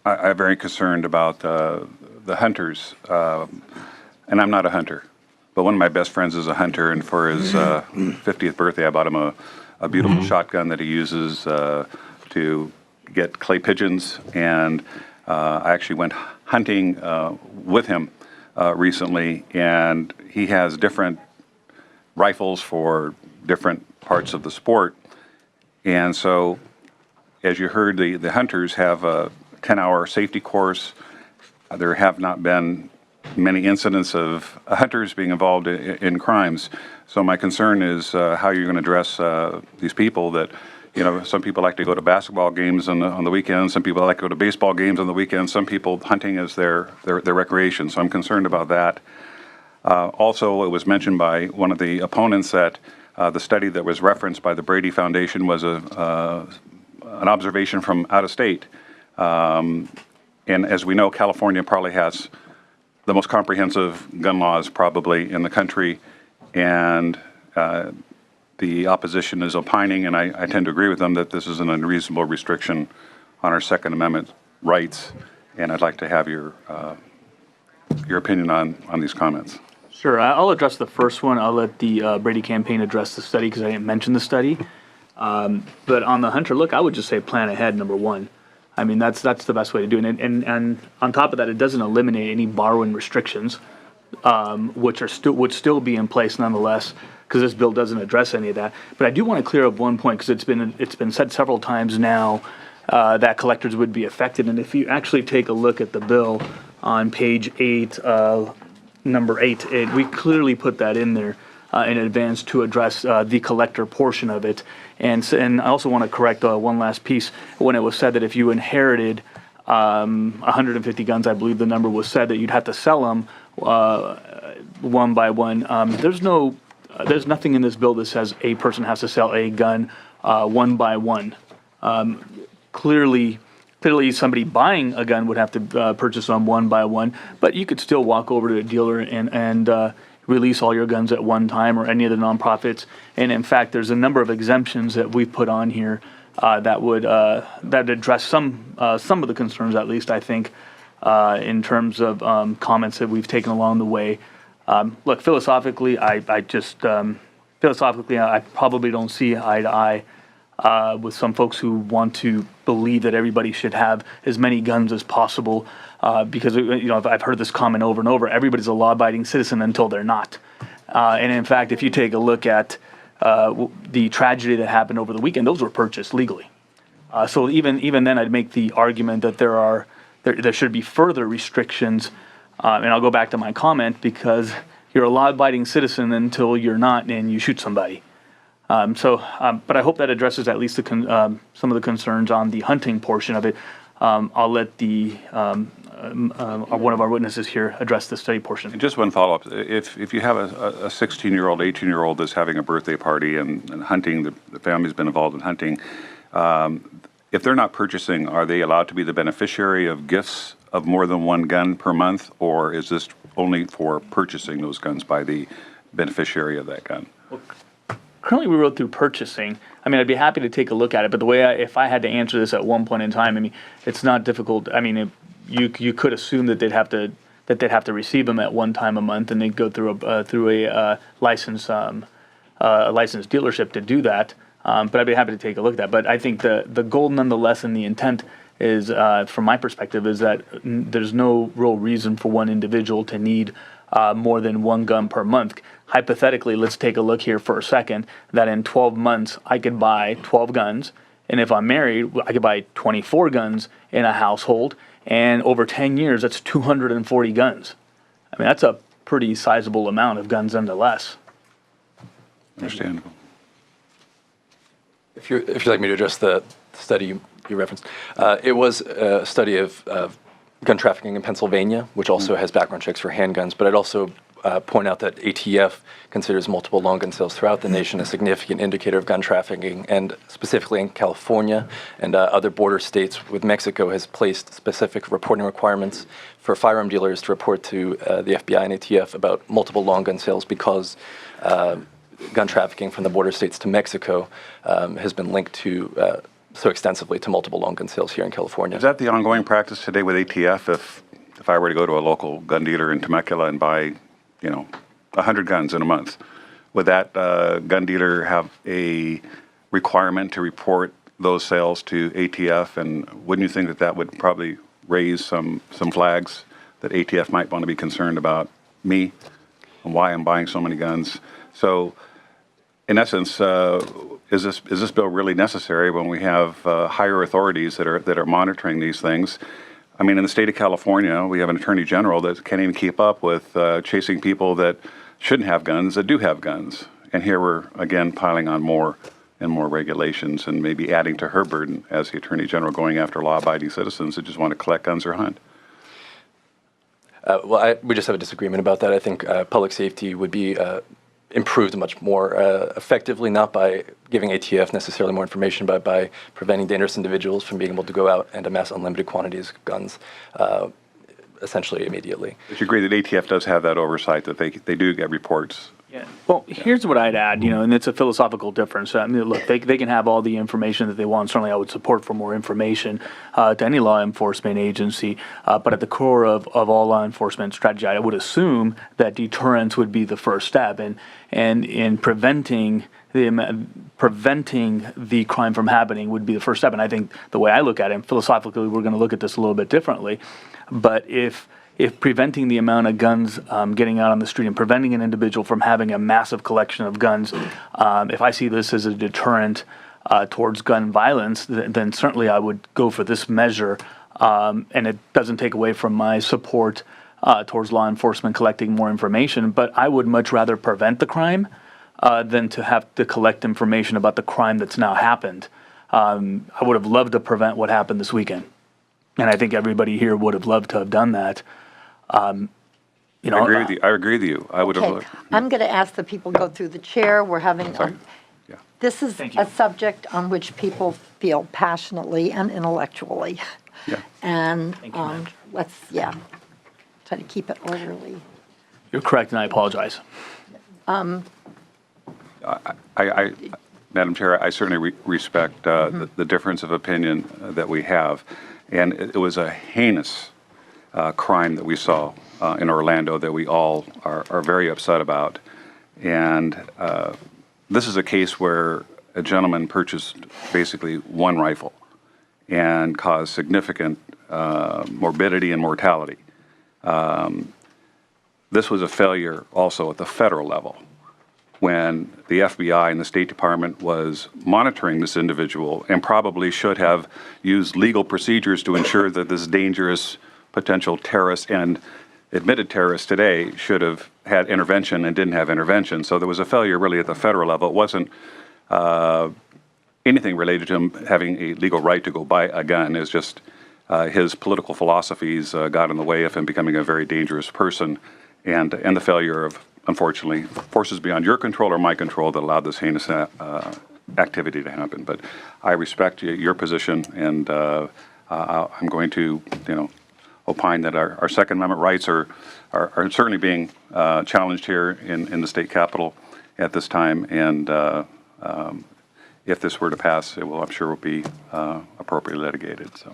I'm very concerned about the hunters, and I'm not a hunter, but one of my best friends is a hunter, and for his 50th birthday, I bought him a beautiful shotgun that he uses to get clay pigeons, and I actually went hunting with him recently, and he has different rifles for different parts of the sport, and so as you heard, the hunters have a 10-hour safety course. There have not been many incidents of hunters being involved in crimes. So my concern is how you're going to address these people that, some people like to go to basketball games on the weekends. Some people like to go to baseball games on the weekends. Some people, hunting is their recreation. So I'm concerned about that. Also, it was mentioned by one of the opponents that the study that was referenced by the Brady Foundation was an observation from out of state. And as we know, California probably has the most comprehensive gun laws probably in the country, and the opposition is opining, and I tend to agree with them, that this is an unreasonable restriction on our Second Amendment rights, and I'd like to have your opinion on these comments. Sure, I'll address the first one. I'll let the Brady campaign address the study because I didn't mention the study. But on the hunter, look, I would just say plan ahead, number one. I mean, that's the best way to do it. And on top of that, it doesn't eliminate any borrowing restrictions, which would still be in place nonetheless, because this bill doesn't address any of that. But I do want to clear up one point, because it's been said several times now that collectors would be affected. And if you actually take a look at the bill on page 8, number 8, we clearly put that in there in advance to address the collector portion of it. And I also want to correct one last piece. When it was said that if you inherited 150 guns, I believe the number was said, that you'd have to sell them one by one. There's nothing in this bill that says a person has to sell a gun one by one. Clearly somebody buying a gun would have to purchase them one by one, but you could still walk over to a dealer and release all your guns at one time, or any of the nonprofits. And in fact, there's a number of exemptions that we've put on here that would address some of the concerns, at least I think, in terms of comments that we've taken along the way. Look, philosophically, I probably don't see eye to eye with some folks who want to believe that everybody should have as many guns as possible, because I've heard this comment over and over. Everybody's a law-abiding citizen until they're not. And in fact, if you take a look at the tragedy that happened over the weekend, those were purchased legally. So even then, I'd make the argument that there should be further restrictions. And I'll go back to my comment, because you're a law-abiding citizen until you're not, and you shoot somebody. But I hope that addresses at least some of the concerns on the hunting portion of it. I'll let one of our witnesses here address the study portion. And just one follow-up. If you have a 16-year-old, 18-year-old that's having a birthday party and hunting, the family's been involved in hunting, if they're not purchasing, are they allowed to be the beneficiary of gifts of more than one gun per month, or is this only for purchasing those guns by the beneficiary of that gun? Well, currently, we wrote through purchasing. I mean, I'd be happy to take a look at it, but the way if I had to answer this at one point in time, I mean, it's not difficult. I mean, you could assume that they'd have to receive them at one time a month, and they'd go through a licensed dealership to do that. But I'd be happy to take a look at that. But I think the goal, nonetheless, and the intent is, from my perspective, is that there's no real reason for one individual to need more than one gun per month. Hypothetically, let's take a look here for a second, that in 12 months, I could buy 12 guns. And if I'm married, I could buy 24 guns in a household. And over 10 years, that's 240 guns. I mean, that's a pretty sizable amount of guns nonetheless. Understandable. If you'd like me to address the study you referenced, it was a study of gun trafficking in Pennsylvania, which also has background checks for handguns. But I'd also point out that ATF considers multiple long gun sales throughout the nation a significant indicator of gun trafficking, and specifically in California and other border states with Mexico has placed specific reporting requirements for firearm dealers to report to the FBI and ATF about multiple long gun sales, because gun trafficking from the border states to Mexico has been linked to so extensively to multiple long gun sales here in California. Is that the ongoing practice today with ATF? If I were to go to a local gun dealer in Temecula and buy, 100 guns in a month, would that gun dealer have a requirement to report those sales to ATF? And wouldn't you think that that would probably raise some flags that ATF might want to be concerned about me and why I'm buying so many guns? So, in essence, is this bill really necessary when we have higher authorities that are monitoring these things? I mean, in the state of California, we have an attorney general that can't even keep up with chasing people that shouldn't have guns that do have guns. And here we're again piling on more and more regulations and maybe adding to her burden as the attorney general, going after law-abiding citizens that just want to collect guns or hunt. We just have a disagreement about that. I think public safety would be improved much more effectively, not by giving ATF necessarily more information, but by preventing dangerous individuals from being able to go out and amass unlimited quantities of guns, essentially immediately. But you agree that ATF does have that oversight, that they do get reports? Yeah. Well, here's what I'd add, and it's a philosophical difference. I mean, look, they can have all the information that they want. Certainly, I would support for more information to any law enforcement agency. But at the core of all law enforcement strategy, I would assume that deterrence would be the first step, and in preventing the crime from happening would be the first step. And I think the way I look at it, and philosophically, we're going to look at this a little bit differently. But if preventing the amount of guns getting out on the street and preventing an individual from having a massive collection of guns, if I see this as a deterrent towards gun violence, then certainly I would go for this measure. And it doesn't take away from my support towards law enforcement collecting more information, but I would much rather prevent the crime than to have to collect information about the crime that's now happened. I would have loved to prevent what happened this weekend. And I think everybody here would have loved to have done that. I agree with you. I agree with you. I would have. Okay, I'm going to ask the people go through the chair. We're having, Yeah. this is Thank you. a subject on which people feel passionately and intellectually. Yeah. And Thank you, Madam Chair. let's, try to keep it orderly. You're correct, and I apologize. Madam Chair, I certainly respect the difference of opinion that we have. And it was a heinous crime that we saw in Orlando that we all are very upset about. And this is a case where a gentleman purchased basically one rifle and caused significant morbidity and mortality. This was a failure also at the federal level, when the FBI and the State Department was monitoring this individual and probably should have used legal procedures to ensure that this dangerous potential terrorist and admitted terrorist today should have had intervention and didn't have intervention. So there was a failure really at the federal level. It wasn't anything related to him having a legal right to go buy a gun. It was just his political philosophies got in the way of him becoming a very dangerous person, and the failure of, unfortunately, forces beyond your control or my control that allowed this heinous activity to happen. But I respect your position, and I'm going to, opine that our Second Amendment rights are certainly being challenged here in the state capitol at this time. And if this were to pass, it will, I'm sure, will be appropriately litigated. So.